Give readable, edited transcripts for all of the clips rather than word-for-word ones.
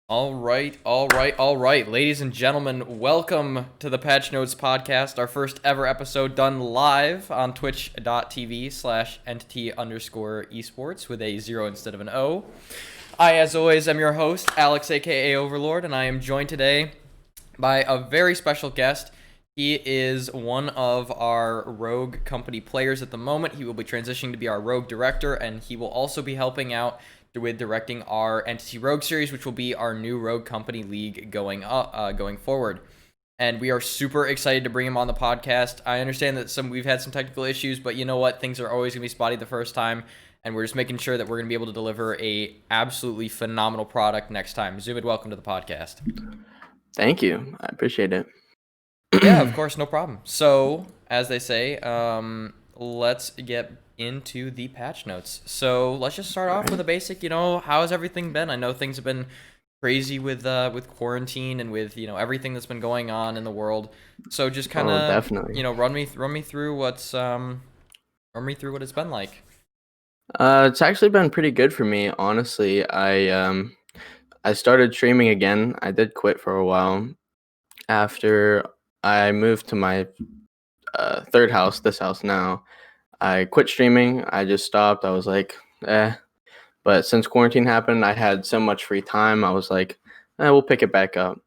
All right. Ladies and gentlemen, welcome to the Patch Notes podcast, our first ever episode done live on twitch.tv/entity_esports with a 0 instead of an O. I, as always, am your host, Alex, aka Overlord, and I am joined today by a very special guest. He is one of our Rogue Company players at the moment. He will be transitioning to be our Rogue Director, and he will also be helping out with directing our Entity Rogue series, which will be our new Rogue Company League going forward. And we are super excited to bring him on the podcast. I understand that we've had some technical issues, but you know what? Things are always going to be spotty the first time, and we're just making sure that we're going to be able to deliver a absolutely phenomenal product next time. Zumid, welcome to the podcast. Thank you. I appreciate it. Yeah, of course, no problem. So, as they say, let's get into the patch notes. So let's just start off with a basic, how has everything been? I know things have been crazy with quarantine and with, everything that's been going on in the world. So just kind of, definitely. run me through what it's been like. It's actually been pretty good for me, honestly. I started streaming again. I did quit for a while after I moved to my third house, this house now. I quit streaming. I just stopped. I was like, eh. But since quarantine happened, I had so much free time. I was like, we'll pick it back up.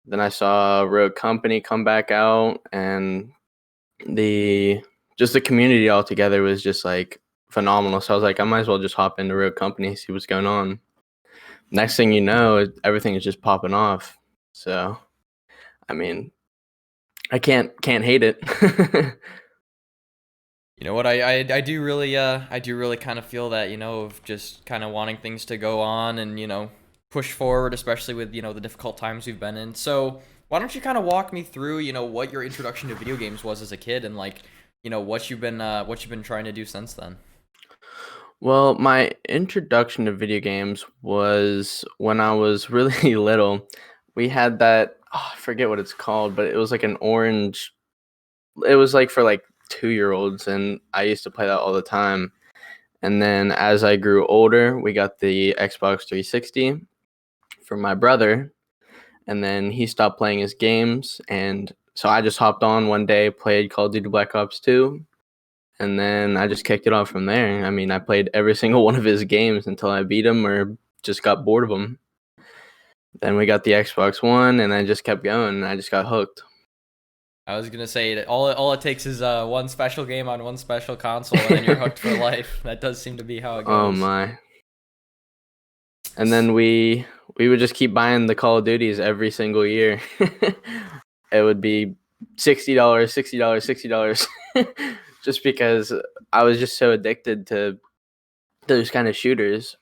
Then I saw Rogue Company come back out, and the community altogether was just like phenomenal. So I was like, I might as well just hop into Rogue Company, see what's going on. Next thing you know, everything is just popping off. So, I mean, I can't hate it. You know what? I do really kind of feel that, of just kind of wanting things to go on and, push forward, especially with, the difficult times we've been in. So why don't you kind of walk me through, what your introduction to video games was as a kid and like, what you've been trying to do since then. Well, my introduction to video games was when I was really little. We had that, I forget what it's called, but it was like an orange, it was like for like 2 year olds, and I used to play that all the time. And then as I grew older, we got the Xbox 360 for my brother, and then he stopped playing his games, and so I just hopped on one day, played Call of Duty Black Ops 2, and then I just kicked it off from there. I mean, I played every single one of his games until I beat him or just got bored of them. Then we got the Xbox One, and I just kept going, and I just got hooked. I was gonna say that all it takes is one special game on one special console, and then you're hooked for life. That does seem to be how it Oh goes. my. And then we would just keep buying the Call of Duties every single year. It would be $60, $60, $60, just because I was just so addicted to those kind of shooters.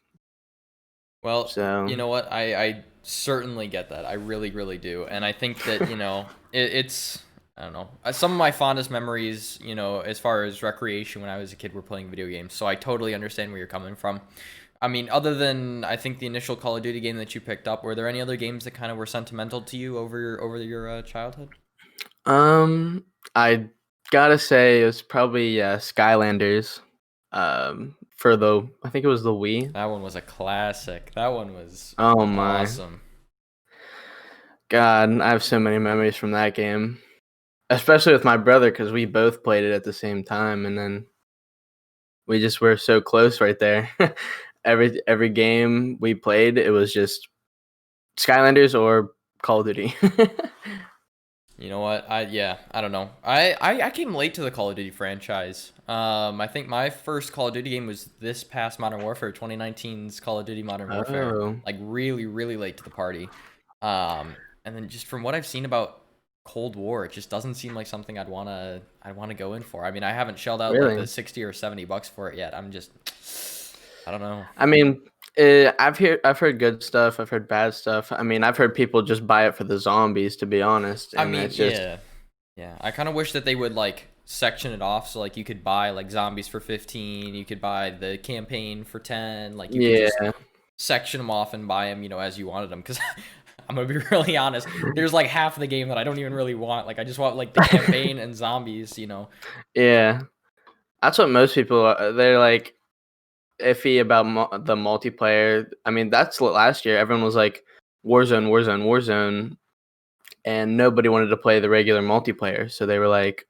Well, So you know what? I certainly get that. I really, really do. And I think that, it's, I don't know. Some of my fondest memories, as far as recreation when I was a kid were playing video games. So I totally understand where you're coming from. I mean, other than, I think, the initial Call of Duty game that you picked up, were there any other games that kind of were sentimental to you over your childhood? I gotta say it was probably Skylanders. For the I think it was the Wii. That one was a classic. That one was Oh my awesome. God, I have so many memories from that game, especially with my brother because we both played it at the same time, and then we just were so close right there. Every game we played, it was just Skylanders or Call of Duty. You know what? I don't know. I came late to the Call of Duty franchise. I think my first Call of Duty game was this past Modern Warfare, 2019's Call of Duty Modern Warfare. Oh, Like really, really late to the party. And then just from what I've seen about Cold War, it just doesn't seem like something I'd wanna go in for. I mean, I haven't shelled out like really? the 60 or $70 for it yet. I don't know. I mean, I've heard good stuff. I've heard bad stuff. I mean, I've heard people just buy it for the zombies, to be honest, I and mean, it's just yeah. Yeah, I kind of wish that they would like section it off so like you could buy like zombies for 15, you could buy the campaign for 10, like you could just yeah, section them off and buy them, as you wanted them cuz I'm going to be really honest. There's like half of the game that I don't even really want. Like I just want like the campaign and zombies. yeah. That's what most people are. They're like iffy about the multiplayer. I mean, that's what last year everyone was like, Warzone, Warzone, Warzone, and nobody wanted to play the regular multiplayer. So they were like,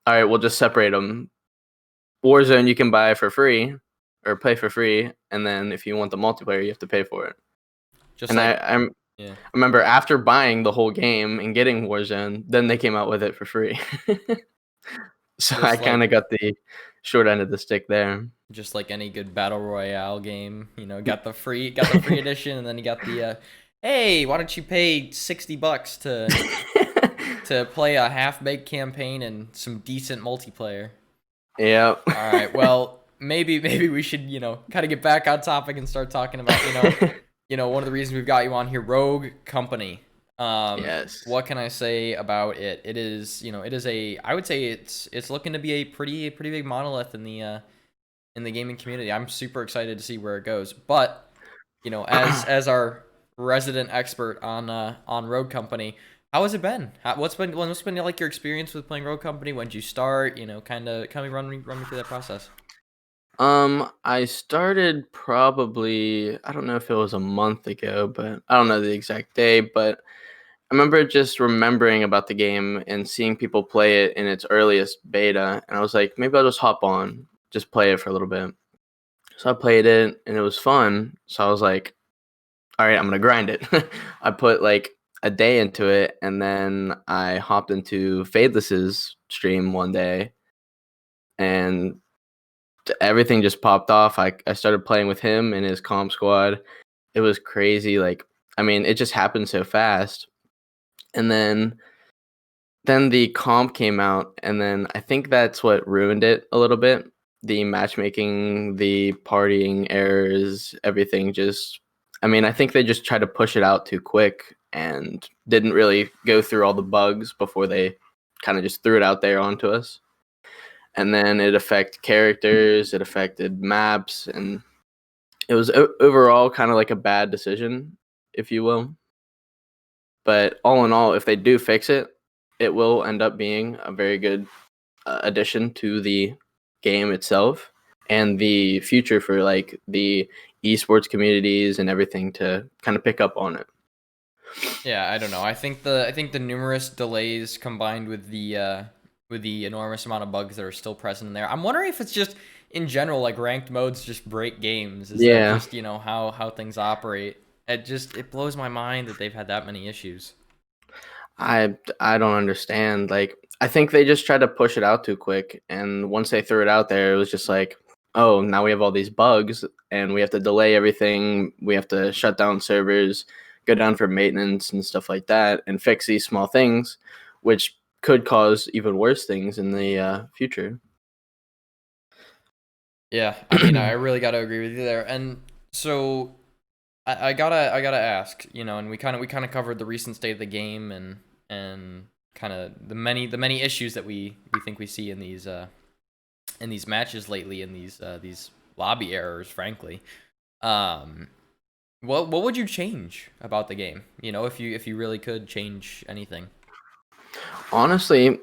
all right, we'll just separate them. Warzone you can buy for free or play for free, and then if you want the multiplayer, you have to pay for it. Just And like I yeah, remember after buying the whole game and getting Warzone, then they came out with it for free. So I just kind like of got the short end of the stick there. just like any good battle royale game, got the free edition, and then you got the hey, why don't you pay $60 to play a half-baked campaign and some decent multiplayer? Yeah. All right, well, maybe we should, kind of get back on topic and start talking about, one of the reasons we've got you on here, Rogue Company. Yes. What can I say about it? It is, it is I would say it's looking to be a pretty big monolith in the gaming community. I'm super excited to see where it goes. But, as our resident expert on Rogue Company, how has it been? What's been like your experience with playing Rogue Company? When did you start? Kind of run me through that process. I started probably, I don't know if it was a month ago, but I don't know the exact day, but I remember just remembering about the game and seeing people play it in its earliest beta, and I was like, maybe I'll just hop on, just play it for a little bit. So I played it and it was fun. So I was like, all right, I'm gonna grind it. I put like a day into it, and then I hopped into Fadeless's stream one day, and everything just popped off. I started playing with him and his comp squad. It was crazy. Like, I mean, it just happened so fast. And then the comp came out, and then I think that's what ruined it a little bit. The matchmaking, the partying errors, everything just, I mean, I think they just tried to push it out too quick and didn't really go through all the bugs before they kind of just threw it out there onto us. And then it affected characters, it affected maps, and it was overall kind of like a bad decision, if you will. But all in all, if they do fix it, it will end up being a very good addition to the game itself and the future for like the esports communities and everything to kind of pick up on it. Yeah, I don't know. I think the numerous delays combined with the enormous amount of bugs that are still present in there. I'm wondering if it's just in general like ranked modes just break games. Is that Yeah, just, how things operate? It blows my mind that they've had that many issues. I don't understand. Like, I think they just tried to push it out too quick, and once they threw it out there, it was just like, oh, now we have all these bugs, and we have to delay everything. We have to shut down servers, go down for maintenance and stuff like that, and fix these small things, which could cause even worse things in the future. Yeah, I mean, I really got to agree with you there. And so I gotta ask, and we kind of covered the recent state of the game and kind of the many issues that we think we see in these matches lately, in these lobby errors, frankly. Um, what would you change about the game? If you really could change anything. Honestly,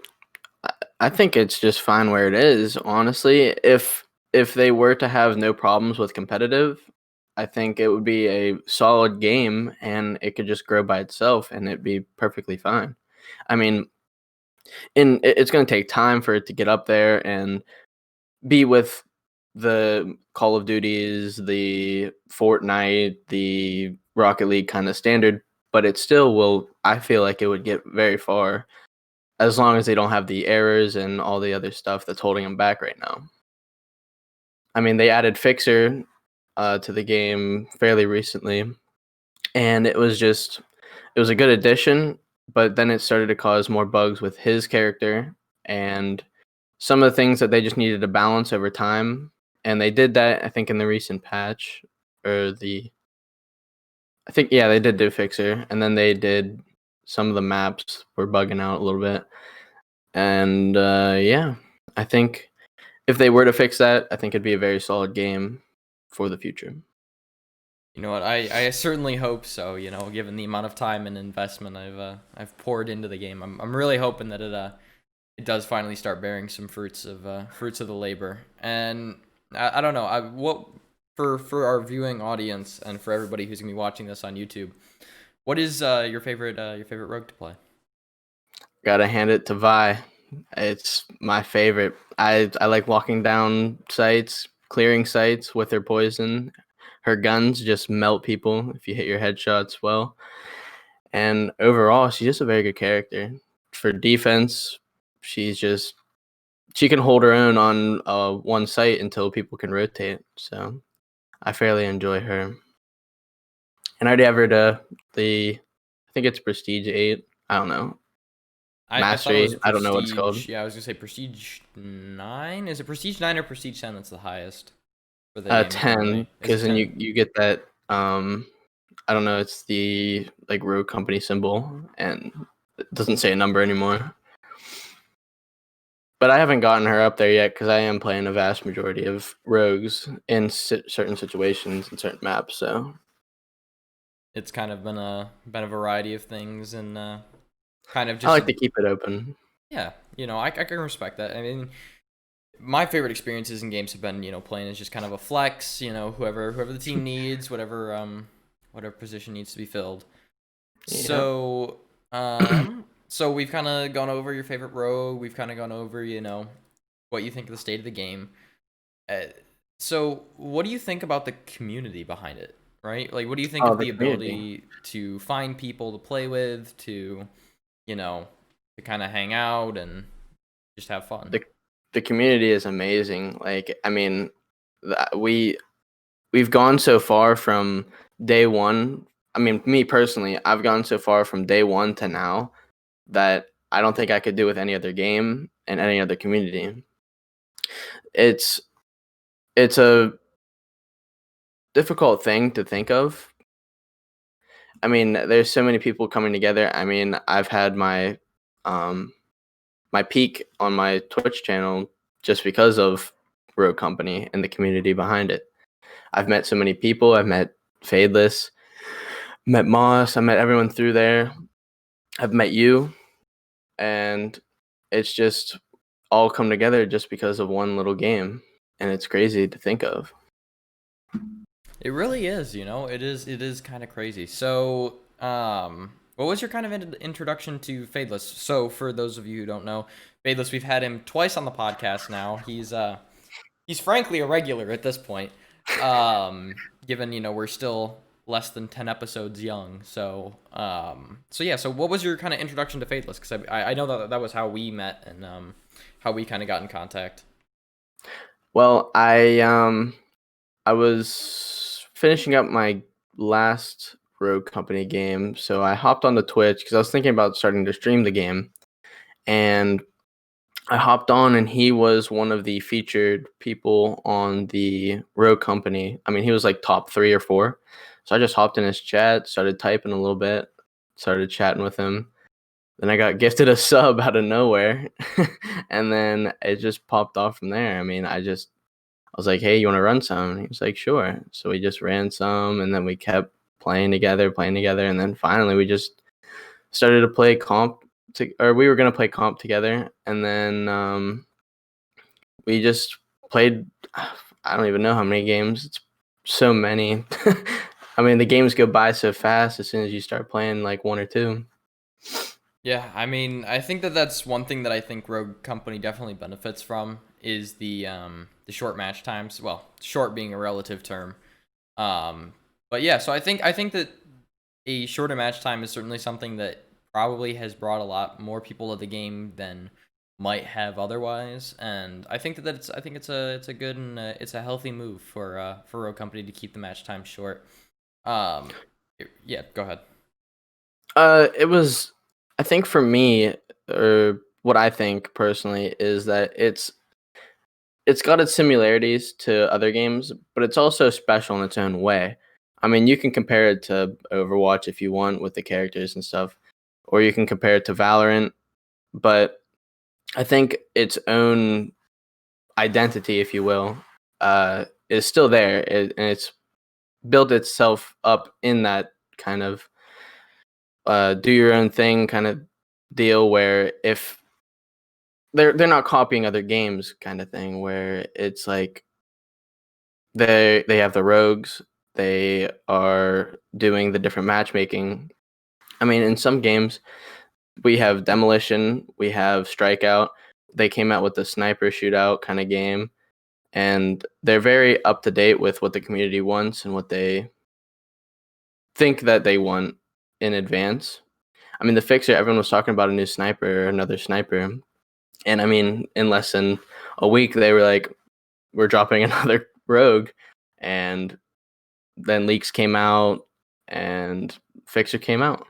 I think it's just fine where it is. Honestly, if they were to have no problems with competitive, I think it would be a solid game and it could just grow by itself and it'd be perfectly fine. I mean, it's going to take time for it to get up there and be with the Call of Duties, the Fortnite, the Rocket League kind of standard, but it still will. I feel like it would get very far as long as they don't have the errors and all the other stuff that's holding them back right now. I mean, they added Fixer to the game fairly recently, and it was a good addition, but then it started to cause more bugs with his character and some of the things that they just needed to balance over time. And they did that, I think, in the recent patch or I think, yeah, they did do Fixer, and then they did some of the maps were bugging out a little bit. And yeah, I think if they were to fix that, I think it'd be a very solid game for the future. You know what? I certainly hope so. Given the amount of time and investment I've poured into the game, I'm really hoping that it does finally start bearing some fruits of the labor. And I don't know. What for our viewing audience and for everybody who's gonna be watching this on YouTube, What is your favorite rogue to play? Gotta hand it to Vi. It's my favorite. I like walking down sites, clearing sites with her poison. Her guns just melt people if you hit your headshots well. And overall, she's just a very good character. For defense, she's just she can hold her own on one site until people can rotate. So I fairly enjoy her. And I already have her to the I think it's Prestige 8. I don't know. I thought it was Mastery. I don't know what it's called. Prestige. Yeah, I was gonna say Prestige 9. Is it Prestige 9 or Prestige 10 that's the highest for the game 10, currently? Is it because then 10? you get that, I don't know, it's the, like, rogue company symbol, and it doesn't say a number anymore. But I haven't gotten her up there yet because I am playing a vast majority of rogues in certain situations and certain maps, so It's kind of been a variety of things, and kind of I just like to keep it open. yeah, I can respect that. I mean, my favorite experiences in games have been playing as just kind of a flex. Whoever the team needs, whatever position needs to be filled. Yep. So so we've kind of gone over your favorite rogue. We've kind of gone over what you think of the state of the game. Uh, so what do you think about the community behind it? Right? Like, what do you think Oh, of the the community. ability to find people to play with, you know, to kind of hang out and just have fun? The the community is amazing. Like, I mean, we've gone so far from day 1. I mean, me personally, I've gone so far from day 1 to now that I don't think I could do with any other game and any other community. It's it's a difficult thing to think of. I mean, there's so many people coming together. I mean, I've had um my peak on my Twitch channel just because of Rogue Company and the community behind it. I've met so many people. I've met Fadeless, met Moss. I met everyone through there. I've met you, and it's just all come together just because of one little game, and it's crazy to think of. It really is, it is kind of crazy. So, what was your kind of introduction to Fadeless? So, for those of you who don't know, Fadeless, we've had him twice on the podcast now. He's frankly a regular at this point. Given, we're still less than 10 episodes young. So yeah, so what was your kind of introduction to Fadeless? Cuz I know that was how we met and how we kind of got in contact. Well, I was finishing up my last Rogue Company game, so I hopped on the Twitch because I was thinking about starting to stream the game, and I hopped on, and he was one of the featured people on the Rogue Company. I mean, he was like top 3 or 4. So I just hopped in his chat, started typing a little bit, started chatting with him. Then I got gifted a sub out of nowhere, and then it just popped off from there. I mean, I was like, "Hey, you want to run some?" And he was like, "Sure." So we just ran some, and then we kept playing together, and then finally we just started to play comp, or we were gonna play comp together, and then we just played. I don't even know how many games. It's so many. I mean, the games go by so fast as soon as you start playing like 1 or 2. Yeah, I mean, I think that that's one thing that I think Rogue Company definitely benefits from is the short match times. Well, short being a relative term. Um, but yeah, so I think that a shorter match time is certainly something that probably has brought a lot more people to the game than might have otherwise. And I think that it's a good and it's a healthy move for Rogue Company to keep the match time short. Um, yeah, go ahead. It was. I think for me, or what I think personally, is that it's got its similarities to other games, but it's also special in its own way. I mean, you can compare it to Overwatch if you want with the characters and stuff, or you can compare it to Valorant, but I think its own identity, if you will, is still there, and it's built itself up in that kind of do your own thing kind of deal where if they're not copying other games kind of thing where it's like they have the rogues, they are doing the different matchmaking, I mean, in some games, we have Demolition, we have Strikeout. They came out with the sniper shootout kind of game, and they're very up to date with what the community wants and what they think that they want in advance. I mean, the Fixer, everyone was talking about a new sniper, another sniper. And I mean, in less than a week, they were like, we're dropping another rogue. And then leaks came out and Fixer came out.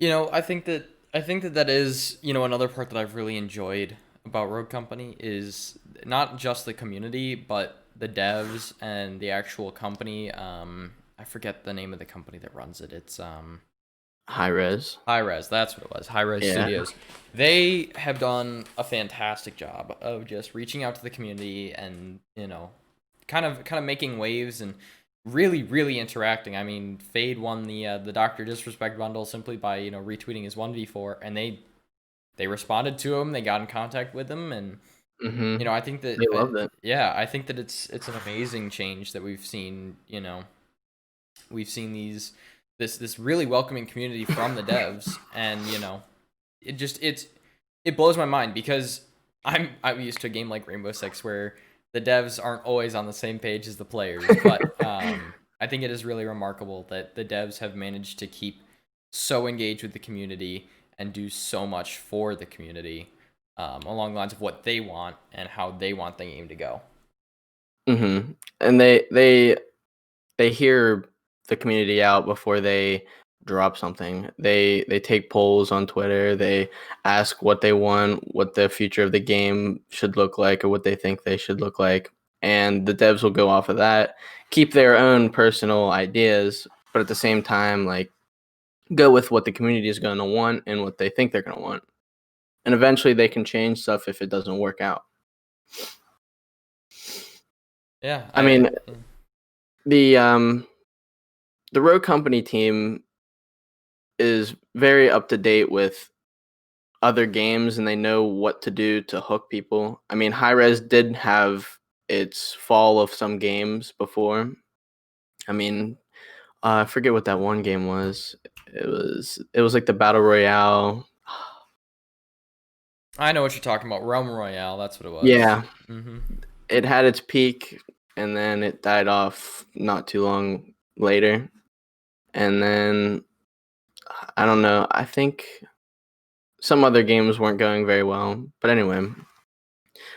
I think that is, another part that I've really enjoyed about Rogue Company is not just the community, but the devs and the actual company. I forget the name of the company that runs it. It's High res. High Res. That's what it was. High Res Yeah. Studios. They have done a fantastic job of just reaching out to the community and kind of making waves and really, really interacting. I mean, Fade won the Doctor Disrespect bundle simply by retweeting his 1v4, and they responded to him. They got in contact with him, and Mm-hmm. I think that They loved it. I think that it's an amazing change that we've seen. We've seen this really welcoming community from the devs, and it blows my mind because I'm used to a game like Rainbow Six where the devs aren't always on the same page as the players, but I think it is really remarkable that the devs have managed to keep so engaged with the community and do so much for the community, along the lines of what they want and how they want the game to go. Mm-hmm. And they hear the community out before they drop something. They take polls on Twitter. They ask what they want, what the future of the game should look like, or what they think they should look like. And the devs will go off of that, keep their own personal ideas, but at the same time, like go with what the community is going to want and what they think they're going to want. And eventually they can change stuff if it doesn't work out. Yeah, I mean, the the Rogue Company team is very up to date with other games and they know what to do to hook people. I mean, High Res did have its fall of some games before. I mean, I forget what that one game was. It was like the Battle Royale. I know what you're talking about. Realm Royale. That's what it was. Yeah, Mm-hmm. it had its peak and then it died off not too long later. And then I don't know. I think some other games weren't going very well. But anyway,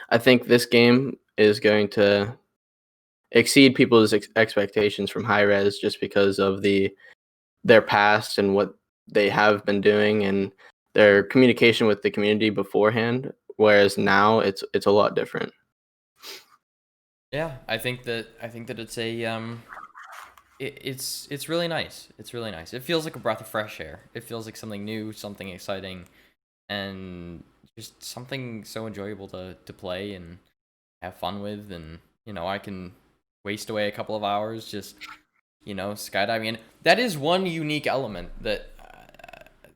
I think this game is going to exceed people's expectations from High Res just because of their past and what they have been doing and their communication with the community beforehand. Whereas now it's a lot different. Yeah, I think that it's it's really nice. It's really nice. It feels like a breath of fresh air. It feels like something new, something exciting, and just something so enjoyable to play and have fun with. And I can waste away a couple of hours just skydiving. And that is one unique element that,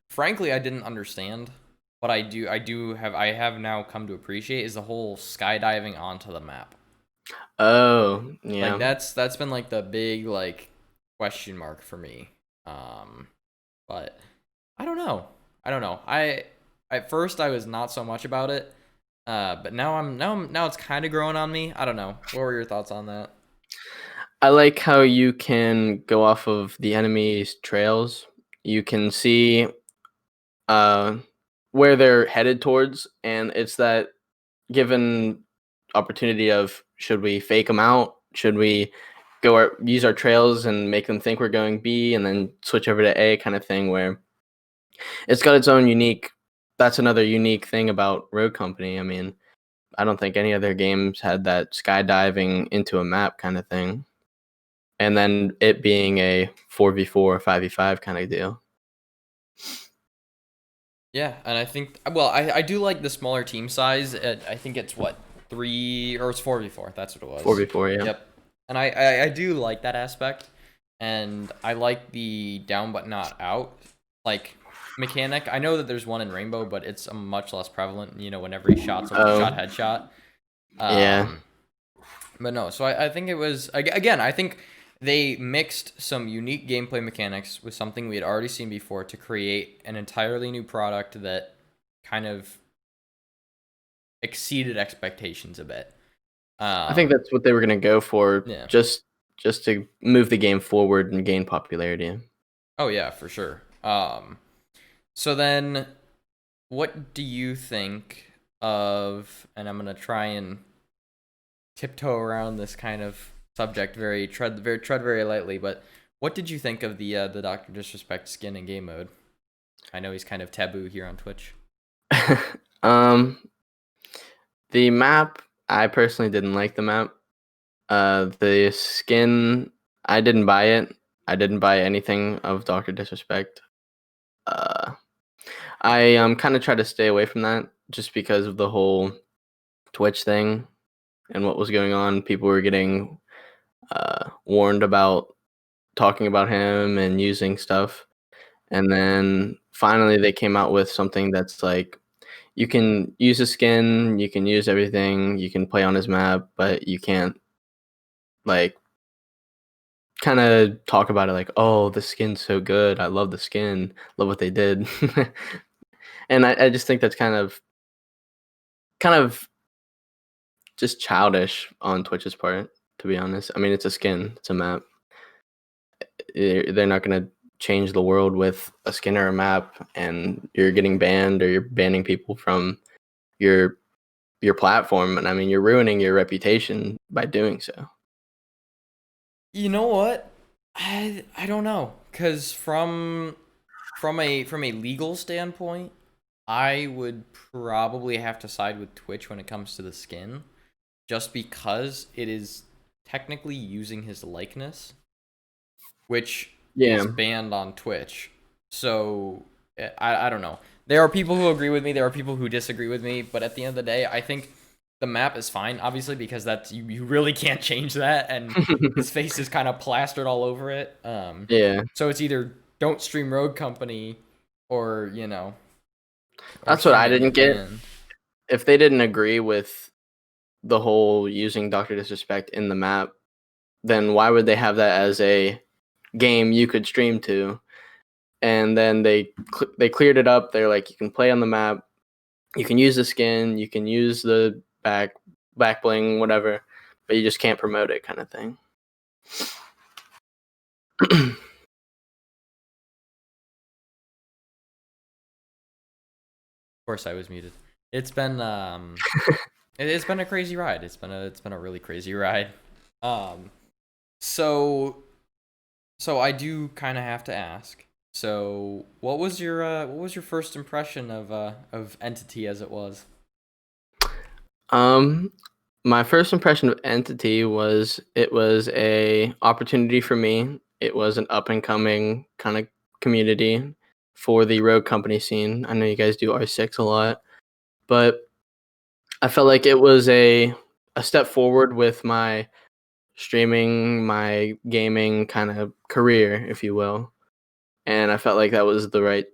frankly, I didn't understand. But I have now come to appreciate is the whole skydiving onto the map. Oh, Like yeah. that's been like the big like question mark for me. But I don't know. I don't know. I At first I was not so much about it. But now it's kind of growing on me. I don't know. What were your thoughts on that? I like how you can go off of the enemy's trails. You can see uh, where they're headed towards, and it's that given opportunity of should we fake them out? Should we use our trails and make them think we're going B and then switch over to A kind of thing where it's got its own unique. That's another unique thing about Road Company. I mean, I don't think any other games had that skydiving into a map kind of thing. And then it being a 4v4, 5v5 kind of deal. Yeah, and I think I do like the smaller team size. I think it's what 3 or it's 4v4. That's what it was. 4v4, yeah. Yep. And I do like that aspect, and I like the down but not out like mechanic. I know that there's one in Rainbow, but it's a much less prevalent. When every shot's a one shot Oh, headshot. yeah. Um, but no, so I think it was again. I think they mixed some unique gameplay mechanics with something we had already seen before to create an entirely new product that kind of exceeded expectations a bit. I think that's what they were gonna go for, Yeah. just to move the game forward and gain popularity. Oh yeah, for sure. So then, what do you think of? And I'm gonna try and tiptoe around this kind of subject, tread very lightly. But what did you think of the Doctor Disrespect skin in game mode? I know he's kind of taboo here on Twitch. um, the map, I personally didn't like the map. The skin, I didn't buy it. I didn't buy anything of Doctor Disrespect. Uh, I kind of tried to stay away from that just because of the whole Twitch thing and what was going on. People were getting warned about talking about him and using stuff. And then finally they came out with something that's like you can use his skin, you can use everything, you can play on his map, but you can't like kind of talk about it like, oh, the skin's so good. I love the skin. Love what they did. And I just think that's kind of just childish on Twitch's part, to be honest. I mean, it's a skin, it's a map. They're not going to change the world with a skin or a map, and you're getting banned or you're banning people from your platform. And I mean, you're ruining your reputation by doing so. You know what? I don't know, cause from a legal standpoint, I would probably have to side with Twitch when it comes to the skin, just because it is technically using his likeness, which Yeah. is banned on Twitch. So I don't know. There are people who agree with me. There are people who disagree with me. But at the end of the day, I think the map is fine, obviously, because that's you really can't change that, and his face is kind of plastered all over it. Yeah. So it's either don't stream Rogue Company, or or That's what stream I it and didn't get get. banned. If they didn't agree with the whole using Doctor Disrespect in the map, then why would they have that as a game you could stream to? And then they cleared it up. They're like, you can play on the map, you can use the skin, you can use the back bling, whatever, but you just can't promote it, kind of thing. Of course, I was muted. It's been it's been a crazy ride. It's been a really crazy ride. Um, so I do kind of have to ask. So, what was your first impression of Entity as it was? um, my first impression of Entity was it was a opportunity for me. It was an up and coming kind of community for the Rogue Company scene. I know you guys do R6 a lot, but I felt like it was a step forward with my streaming, my gaming kind of career, if you will. And I felt like that was the right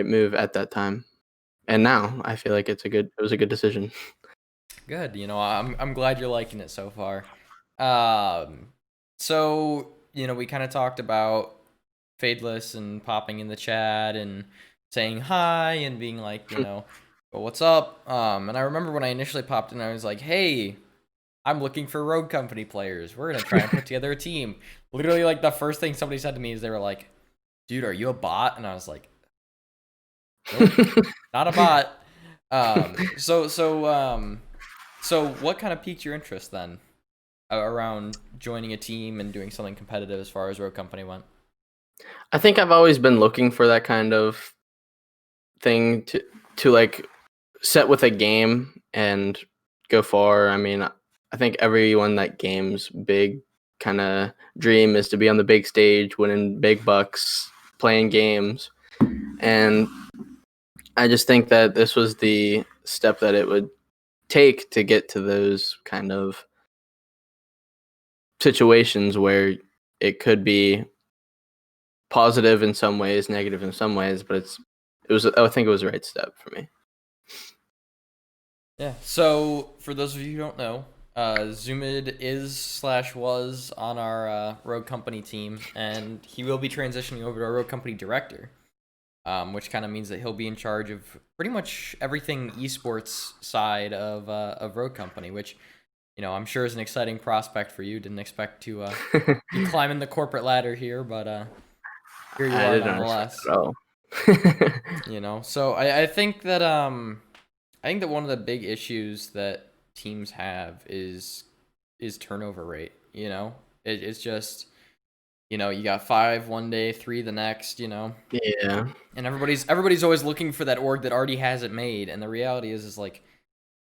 move at that time. And now I feel like it was a good decision. Good. I'm glad you're liking it so far. Um, so we kind of talked about Fadeless and popping in the chat and saying hi and being like, well, what's up? And I remember when I initially popped in, I was like, hey, I'm looking for Rogue Company players. We're gonna try and put together a team. Literally, like the first thing somebody said to me is they were like, dude, are you a bot? And I was like, nope, not a bot. So what kind of piqued your interest then around joining a team and doing something competitive as far as Rogue Company went? I think I've always been looking for that kind of thing to like set with a game and go far. I mean, I think everyone that games big kind of dream is to be on the big stage, winning big bucks, playing games. And I just think that this was the step that it would take to get to those kind of situations where it could be positive in some ways, negative in some ways, but I think it was the right step for me. Yeah. So for those of you who don't know, Zumid is/was on our road company team, and he will be transitioning over to our road company director, which kind of means that he'll be in charge of pretty much everything esports side of road company, which I'm sure is an exciting prospect for you. Didn't expect to be climbing the corporate ladder here, but here you I are didn't understand nonetheless. at all. So I think that one of the big issues that teams have is turnover rate. It's just you got 5 one day, 3 the next. Yeah, And everybody's always looking for that org that already has it made, and the reality is like,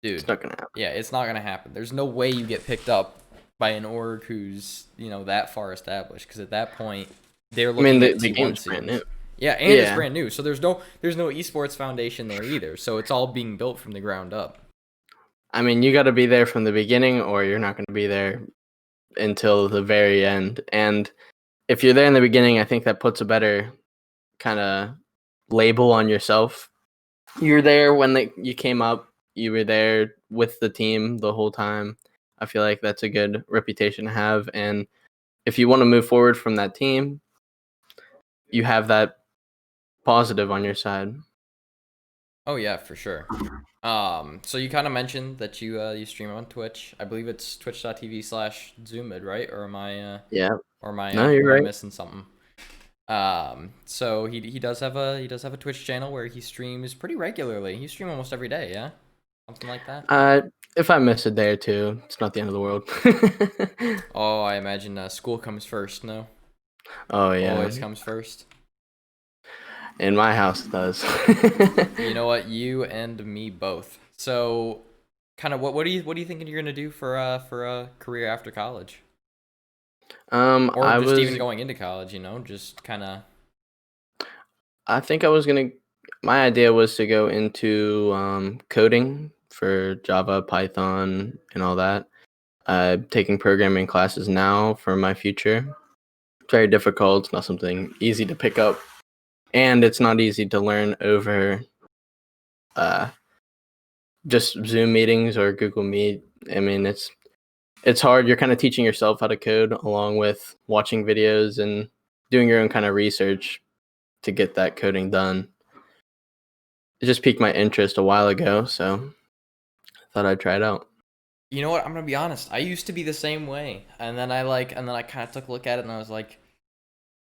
it's dude, not gonna happen. yeah, it's not gonna happen. There's no way you get picked up by an org who's that far established, because at that point they're I mean, looking the at the T1 game's brand new. scenes. Yeah, and it's Yeah, brand new, so there's no esports foundation there either. So it's all being built from the ground up. I mean, you got to be there from the beginning, or you're not gonna be there until the very end. And if you're there in the beginning, I think that puts a better kind of label on yourself. You're there when you came up. You were there with the team the whole time. I feel like that's a good reputation to have. And if you want to move forward from that team, you have that positive on your side. Oh yeah, for sure. So you kind of mentioned that you stream on Twitch. I believe it's twitch.tv/Zoomid, right? Or am I Yeah. or am I No, you're am I right. missing something? So he does have a Twitch channel where he streams pretty regularly. He streams almost every day, yeah, something like that. Uh, if I miss a day or two, it's not the end of the world. Oh, I imagine school comes first. No, Oh yeah, always comes first. in my house it does. You know what? You and me both. So, kind of what do you think you're gonna do for a career after college, or I just even was going into college? Just kind of. I think I was gonna. My idea was to go into coding for Java, Python, and all that. I'm taking programming classes now for my future. It's very difficult. It's not something easy to pick up, and it's not easy to learn over uh, just Zoom meetings or Google Meet. I mean, it's hard. You're kind of teaching yourself how to code along with watching videos and doing your own kind of research to get that coding done. It just piqued my interest a while ago, so I thought I'd try it out. You know what? I'm gonna be honest. I used to be the same way, and then I kind of took a look at it, and I was like,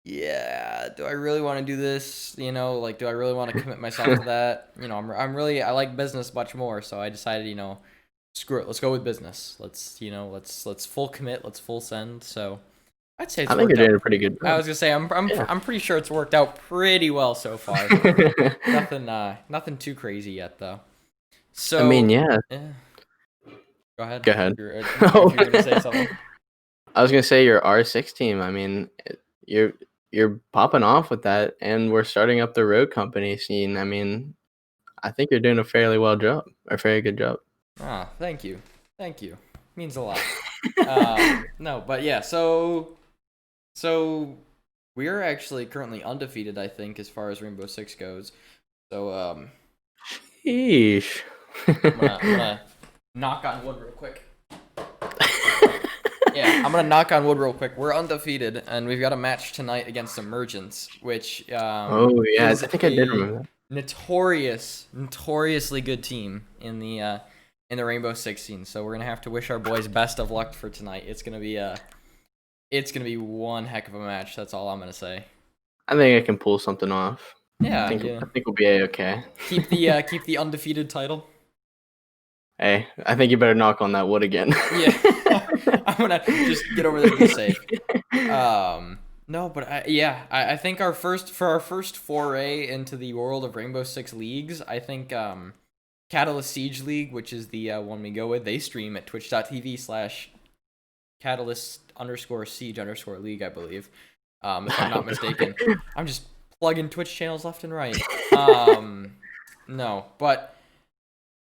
yeah, do I really want to do this? Like, do I really want to commit myself to that? I like business much more, so I decided, screw it, let's go with business. Let's full commit, let's full send. So I'd say I it's think you're worked doing out. a pretty good I job. was gonna say Yeah. I'm pretty sure it's worked out pretty well so far. Nothing too crazy yet though. I mean, So yeah. yeah, go ahead. Go ahead. If you're gonna say something. I was gonna say your R6 team. I mean, you're you're popping off with that, and we're starting up the road company scene. I mean, I think you're doing a fairly well job, a very good job. Ah, thank you. Means a lot. No, but yeah, so we're actually currently undefeated, I think, as far as Rainbow Six goes. So Sheesh. I'm gonna knock on wood real quick. Yeah, I'm gonna knock on wood real quick. We're undefeated, and we've got a match tonight against Emergence, which Oh yeah, is I think I did a remember that. notoriously good team in the Rainbow Six scene. So we're gonna have to wish our boys best of luck for tonight. It's gonna be one heck of a match. That's all I'm gonna say. I think I can pull something off. Yeah, yeah. I think we'll be a-okay. Keep the undefeated title. Hey, I think you better knock on that wood again. Yeah, I'm gonna just get over there and be safe. No, but I think our first foray into the world of Rainbow Six leagues, I think Catalyst Siege League, which is the one we go with, they stream at twitch.tv/catalyst_siege_league, I believe. If I'm not mistaken. I'm just plugging Twitch channels left and right. No, but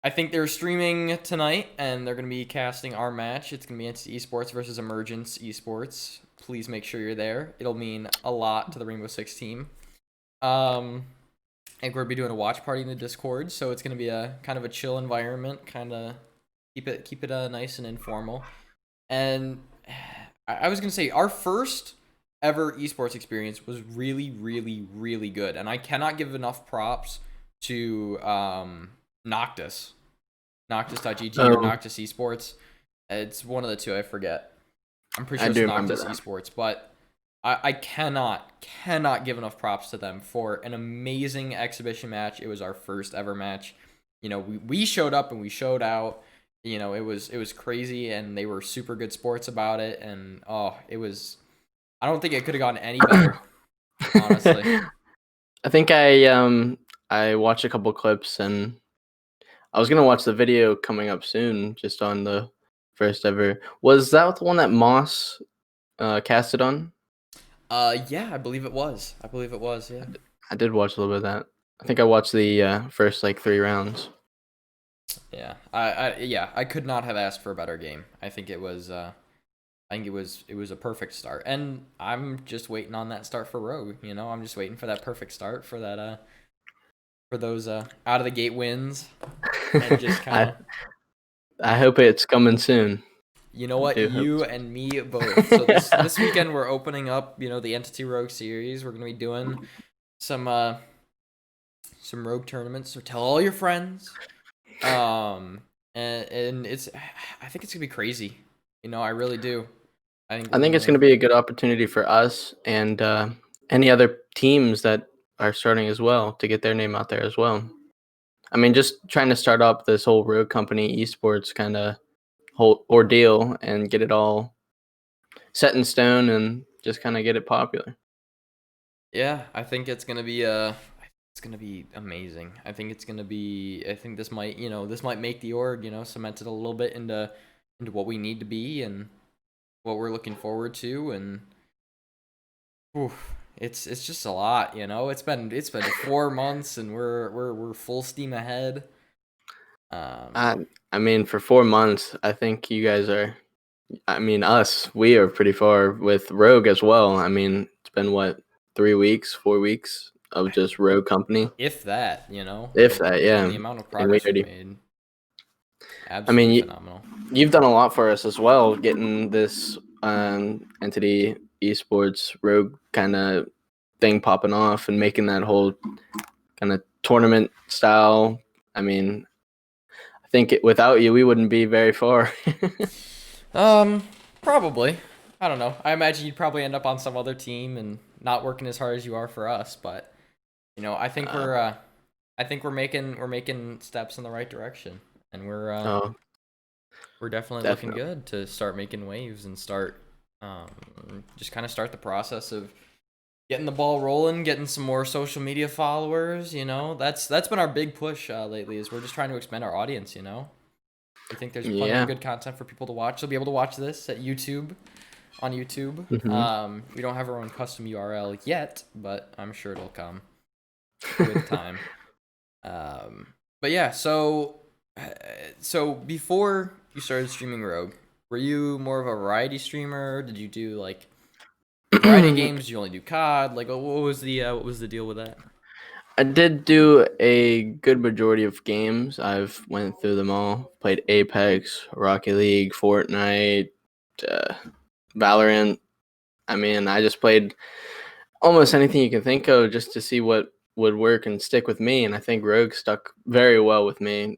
I think they're streaming tonight, and they're going to be casting our match. It's going to be NC Esports versus Emergence Esports. Please make sure you're there. It'll mean a lot to the Rainbow Six team. I think we're going to be doing a watch party in the Discord, so it's going to be a kind of a chill environment, kind of Keep it nice and informal. And I was gonna say our first ever esports experience was really, really, really good, and I cannot give enough props to Noctis, Noctis.gg or Oh, Noctis Esports. It's one of the two. I forget. I'm pretty I sure it's do remember Noctis that. Esports, but I cannot give enough props to them for an amazing exhibition match. It was our first ever match. We showed up and we showed out. It was crazy, and they were super good sports about it. And it was. I don't think it could have gotten any better, honestly. I think I watched a couple clips and I was gonna watch the video coming up soon, just on the first ever. Was that the one that Moss casted on? Yeah, I believe it was. I believe it was. Yeah. I did watch a little bit of that. I think I watched the first like 3 rounds. Yeah. I could not have asked for a better game. I think it was. It was a perfect start, and I'm just waiting on that start for Rogue. I'm just waiting for that perfect start for that for those out of the gate wins, and just kind I of. I hope it's coming soon. You know I what? do hope You and me both. So this weekend we're opening up, the Entity Rogue series. We're gonna be doing some Rogue tournaments. So tell all your friends. And I think it's gonna be crazy. I really do. I think I we're think it's gonna. going to be a good opportunity for us and any other teams that are starting as well to get their name out there as well. I mean, just trying to start up this whole Rogue Company esports kind of whole ordeal and get it all set in stone and just kind of get it popular. Yeah, I think it's gonna be amazing. I think this might make the org, cement it a little bit into what we need to be and what we're looking forward to. And it's just a lot. It's been 4 months, and we're full steam ahead. Um, I I mean, for 4 months, I think you guys are. I mean, we are pretty far with Rogue as well. I mean, it's been what, 3 weeks, 4 weeks of just Rogue Company, if that, if that, and yeah. the amount of And we progress we've already. made, I absolutely mean, phenomenal. you've done a lot for us as well, getting this entity esports Rogue kind of thing popping off and making that whole kind of tournament style. I mean, I think without you, we wouldn't be very far. Um, Probably. I don't know. I imagine you'd probably end up on some other team and not working as hard as you are for us, but I think uh, we're making steps in the right direction, and oh, we're definitely looking definitely. good to start making waves and just kind of start the process of getting the ball rolling, getting some more social media followers. That's been our big push lately. Is we're just trying to expand our audience. We think there's plenty of Yeah. good content for people to watch. They'll be able to watch this at YouTube on YouTube. Hmm. We don't have our own custom URL yet, but I'm sure it'll come with time. But yeah, so before you started streaming Rogue, were you more of a variety streamer? Did you do like variety of games? Did you only do COD? Like, what was the deal with that? I did do a good majority of games. I've went through them all. Played Apex, Rocket League, Fortnite, uh, Valorant. I mean, I just played almost anything you can think of just to see what would work and stick with me. And I think Rogue stuck very well with me.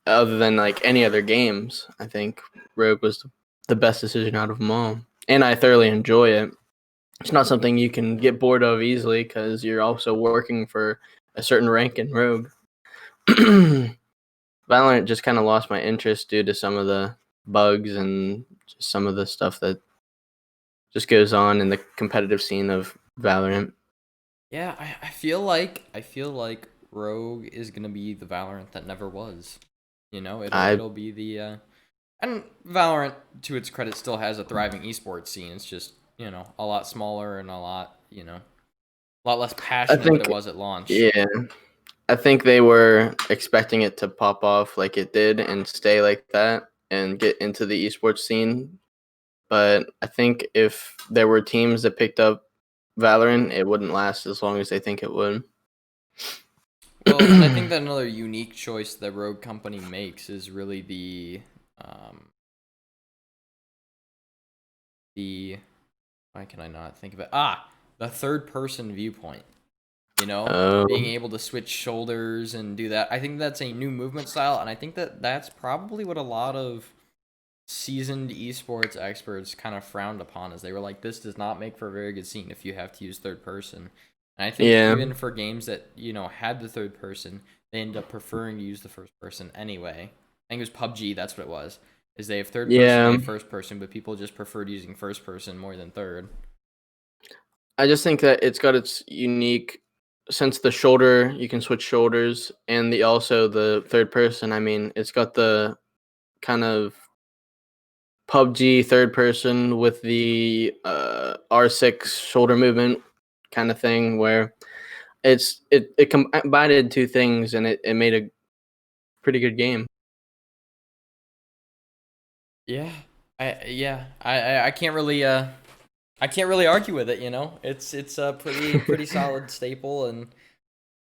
Other than like any other games, I think Rogue was the best decision out of them all. And I thoroughly enjoy it. It's not something you can get bored of easily because you're also working for a certain rank in Rogue. Valorant just kind of lost my interest due to some of the bugs and just some of the stuff that just goes on in the competitive scene of Valorant. Yeah, I feel like Rogue is gonna be the Valorant that never was. I It'll be the and Valorant, to its credit, still has a thriving esports scene. It's just a lot smaller and a lot less I passionate than it think was at launch. yeah, I think they were expecting it to pop off like it did and stay like that and get into the esports scene. But I think if there were teams that picked up Valorant, it wouldn't last as long as they think it would. Well, and I think that another unique choice that Rogue Company makes is really Um, the why can I not think of it? The third person viewpoint. Being Um, able to switch shoulders and do that. I think that's a new movement style, and I think that that's probably what a lot of seasoned esports experts kind of frowned upon, as they were like, this does not make for a very good scene if you have to use third person. And I think yeah, even for games that, had the third person, they end up preferring to use the first person anyway. I think it was PUBG, that's what it was. Is they have third person, they yeah. have first person, but people just preferred using first person more than third. I just think that it's got its unique, since the shoulder, you can switch shoulders, and the third person. I mean, it's got the kind of PUBG third person with the R6 shoulder movement kind of thing, where it combined two things, and it made a pretty good game. Yeah. I can't really argue with it, It's a pretty solid staple, and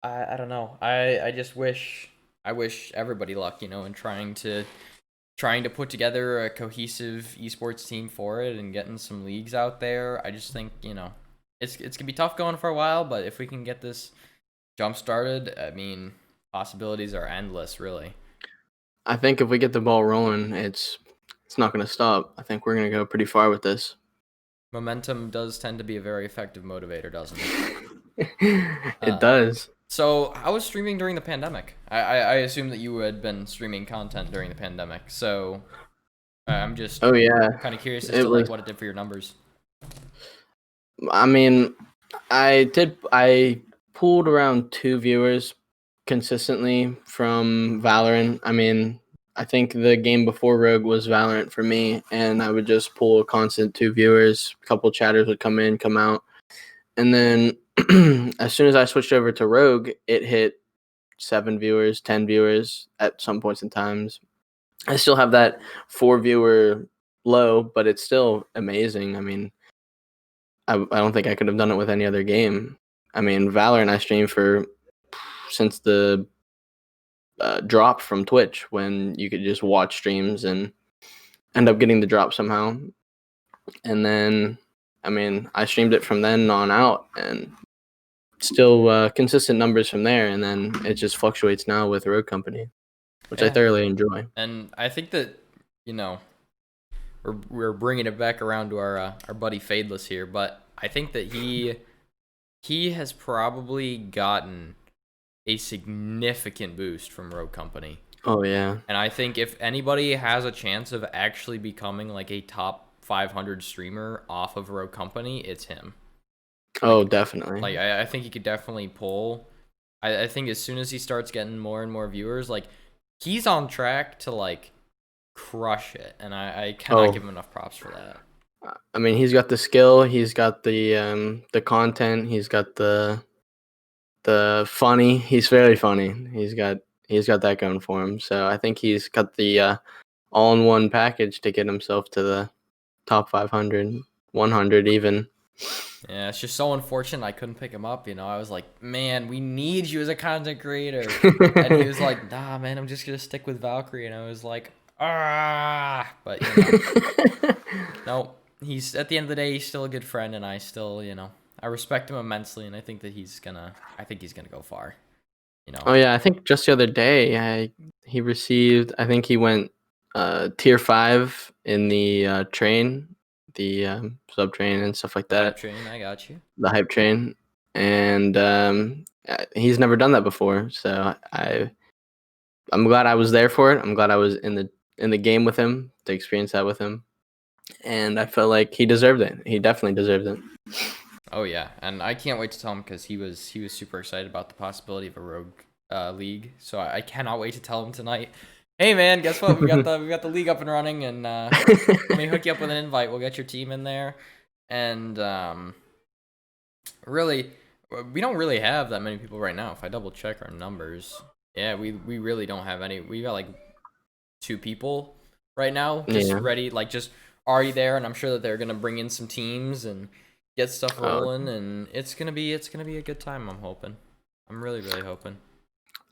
I don't know. I just wish everybody luck, in trying to put together a cohesive esports team for it and getting some leagues out there. I just think, it's gonna be tough going for a while, but if we can get this jump started, I mean, possibilities are endless, really. I think if we get the ball rolling, it's not going to stop. I think we're going to go pretty far with this. Momentum does tend to be a very effective motivator, doesn't it? It Um, does. so how was streaming during the pandemic? I assume that you had been streaming content during the pandemic, so I'm just Oh yeah, kind of curious as it to like was. what it did for your numbers. I mean, I pulled around 2 viewers consistently from Valorant. I mean, I think the game before Rogue was Valorant for me, and I would just pull a constant 2 viewers. A couple chatters would come in, come out, and then as soon as I switched over to Rogue, it hit 7 viewers, 10 viewers at some points in times. I still have that 4 viewer low, but it's still amazing. I mean, I don't think I could have done it with any other game. I mean, Valorant I streamed for since the drop from Twitch, when you could just watch streams and end up getting the drop somehow. And then, I mean, I streamed it from then on out, and still consistent numbers from there. And then it just fluctuates now with Rogue Company, which I Yeah, thoroughly enjoy. and I think that you know we're bringing it back around to our buddy Fadeless here, but I think that he has probably gotten a significant boost from Rogue Company. Oh yeah. And I think if anybody has a chance of actually becoming like a top 500 streamer off of Rogue Company, it's him. Oh, Like, definitely. I think he could definitely pull. I think as soon as he starts getting more and more viewers, like he's on track to like crush it, and I cannot Oh, give him enough props for that. I mean, he's got the skill, he's got the content, he's got the funny. He's very funny. He's got that going for him. So I think he's got the all-in-one package to get himself to the top 500, 100 even. Yeah, it's just so unfortunate I couldn't pick him up. I was like, man, we need you as a content creator. And he was like, nah, man, I'm just going to stick with Valkyrie. And I was like, but, no, he's at the end of the day, he's still a good friend. And I still, I respect him immensely. And I think that I think he's going to go far, Oh yeah, I think just the other day, he received. I think he went tier 5 in the train, the sub train and stuff like The hype that. train, I got you. The hype train, and he's never done that before. So I'm glad I was there for it. I'm glad I was in the game with him to experience that with him, and I felt like he deserved it. He definitely deserved it. Oh yeah, and I can't wait to tell him, because he was super excited about the possibility of a rogue league. So I cannot wait to tell him tonight. Hey man, guess what? We got the league up and running, and let me hook you up with an invite. We'll get your team in there, and really, we don't really have that many people right now. If I double check our numbers, yeah, we really don't have any. We got like 2 people right now, just Yeah. ready, like just already there, and I'm sure that they're gonna bring in some teams and get stuff Uh, rolling, and it's gonna be a good time. I'm hoping. I'm really hoping.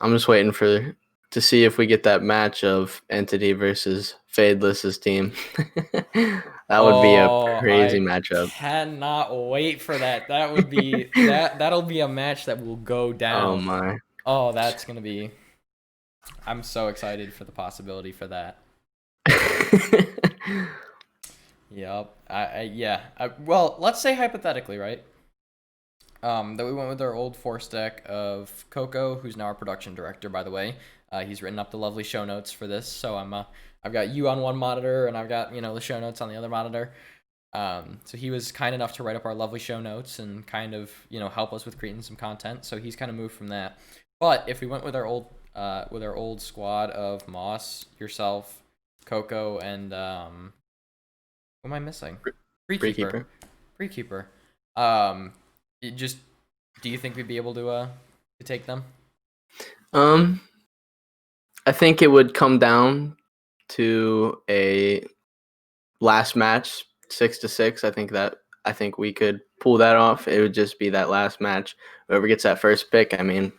I'm just waiting for to see if we get that match of Entity versus Fadeless's team. That would be a Oh, crazy I matchup. cannot wait for that. That would be that'll be a match that will go Oh down. my. Oh, that's gonna be. I'm so excited for the possibility for that. Yep. Yeah. Well, let's say hypothetically, right? That we went with our old force deck of Coco, who's now our production director, by the way. He's written up the lovely show notes for this, so I've got you on one monitor, and I've got the show notes on the other monitor. So he was kind enough to write up our lovely show notes and kind of help us with creating some content. So he's kind of moved from that. But if we went with our old squad of Moss, yourself, Coco, and who am I missing? Freekeeper. Freekeeper. Freekeeper. Just do you think we'd be able to take them? I think it would come down to a last match, 6-6. I think we could pull that off. It would just be that last match. Whoever gets that first pick, I mean,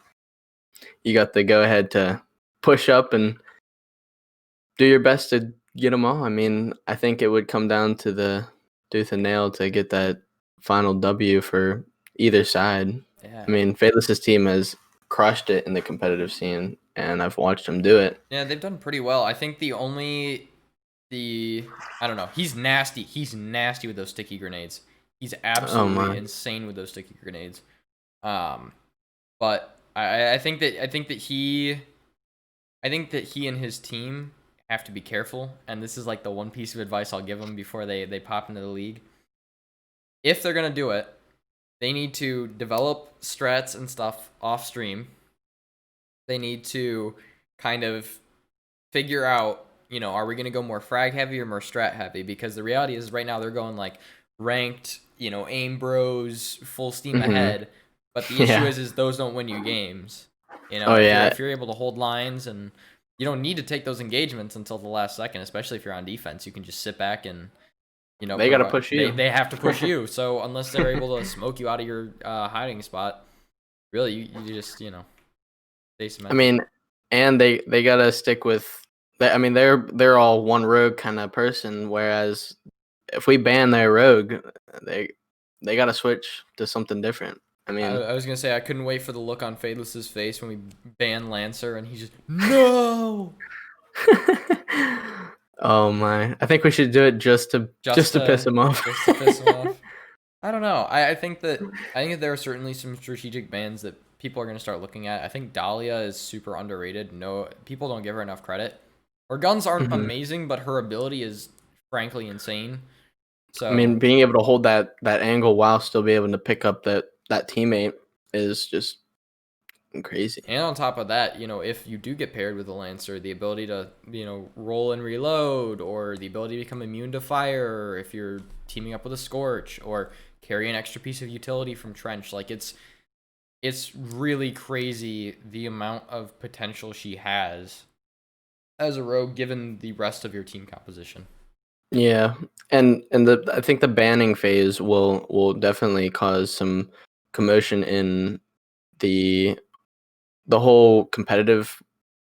you got the go ahead to push up and do your best to get them all. I mean, I think it would come down to the tooth and nail to get that final W for either side. Yeah. I mean, Fadeless's team has crushed it in the competitive scene, and I've watched them do it. Yeah, they've done pretty well. I think I don't know. He's nasty. He's nasty with those sticky grenades. He's Oh absolutely my. insane with those sticky grenades. But I think that he and his team have to be careful, and this is like the one piece of advice I'll give them before they pop into the league. If they're gonna do it, they need to develop strats and stuff off stream. They need to kind of figure out, are we going to go more frag heavy or more strat heavy? Because the reality is right now they're going like ranked, aim bros, full steam ahead. But the issue Yeah. is those don't win you games. Oh, yeah. If you're able to hold lines, and you don't need to take those engagements until the last second, especially if you're on defense. You can just sit back and, They got to push you. They have to push you. So unless they're able to smoke you out of your hiding spot, really, you just, stay cemented. I mean, and they got to stick with. I mean, they're all one rogue kind of person. Whereas if we ban their rogue, they got to switch to something different. I mean, I was gonna say I couldn't wait for the look on Fadeless's face when we ban Lancer, and he just no. Oh my! I think we should do it just to piss him off. Just to piss him off. I don't know. I think that there are certainly some strategic bans that people are gonna start looking at. I think Dahlia is super underrated. No, people don't give her enough credit. Her guns aren't amazing, but her ability is frankly insane. So I mean, being able to hold that angle while still be able to pick up that teammate is just crazy. And on top of that, if you do get paired with a Lancer, the ability to, roll and reload, or the ability to become immune to fire, if you're teaming up with a Scorch, or carry an extra piece of utility from Trench, like it's really crazy the amount of potential she has as a rogue given the rest of your team composition. Yeah, and I think the banning phase will definitely cause some commotion in the whole competitive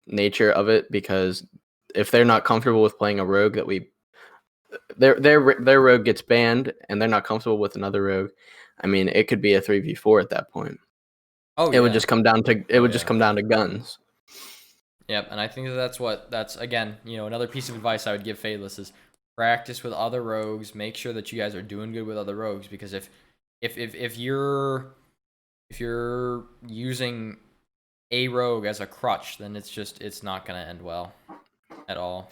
nature of it, because if they're not comfortable with playing a rogue their rogue gets banned and they're not comfortable with another rogue, I mean, it could be a 3v4 at that point. Oh, It would just come down to just come down to guns. Yep, and I think that's again, another piece of advice I would give Fadeless is practice with other rogues. Make sure that you guys are doing good with other rogues, because if you're using a rogue as a crutch, then it's not gonna end well at all.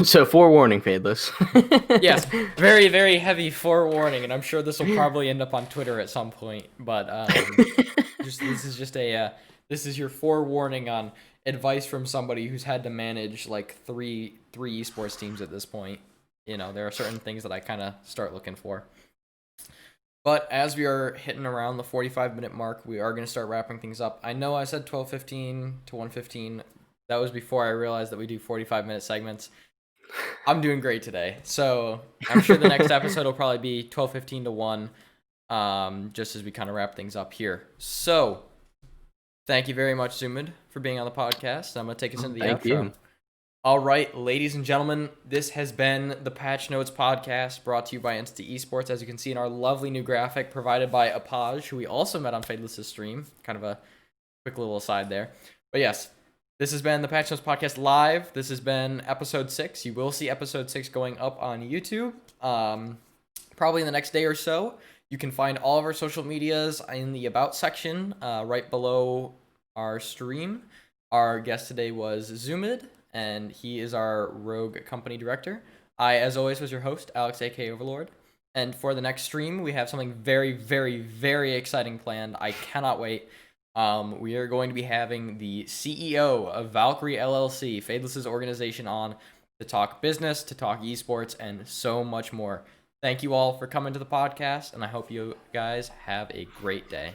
So forewarning, Fadeless. Yes, very, very heavy forewarning, and I'm sure this will probably end up on Twitter at some point. But this is your forewarning on advice from somebody who's had to manage like three esports teams at this point. There are certain things that I kind of start looking for. But as we are hitting around the 45-minute mark, we are going to start wrapping things up. I know I said 12:15 to 1:15. That was before I realized that we do 45-minute segments. I'm doing great today. So I'm sure the next episode will probably be 12:15 to 1, just as we kind of wrap things up here. So Thank you very much, Zumid, for being on the podcast. I'm going to take us into the Thank outro. you. All right, ladies and gentlemen, this has been the Patch Notes podcast brought to you by Entity Esports. As you can see in our lovely new graphic provided by Apaj, who we also met on Fadeless' stream. Kind of a quick little aside there. But yes, this has been the Patch Notes podcast live. This has been episode 6. You will see episode 6 going up on YouTube probably in the next day or so. You can find all of our social medias in the About section right below our stream. Our guest today was Zumid, and he is our Rogue Company Director. I, as always, was your host, Alex, aka Overlord. And for the next stream, we have something very, very, very exciting planned. I cannot wait. We are going to be having the CEO of Valkyrie LLC, Fadeless' organization, on to talk business, to talk esports, and so much more. Thank you all for coming to the podcast, and I hope you guys have a great day.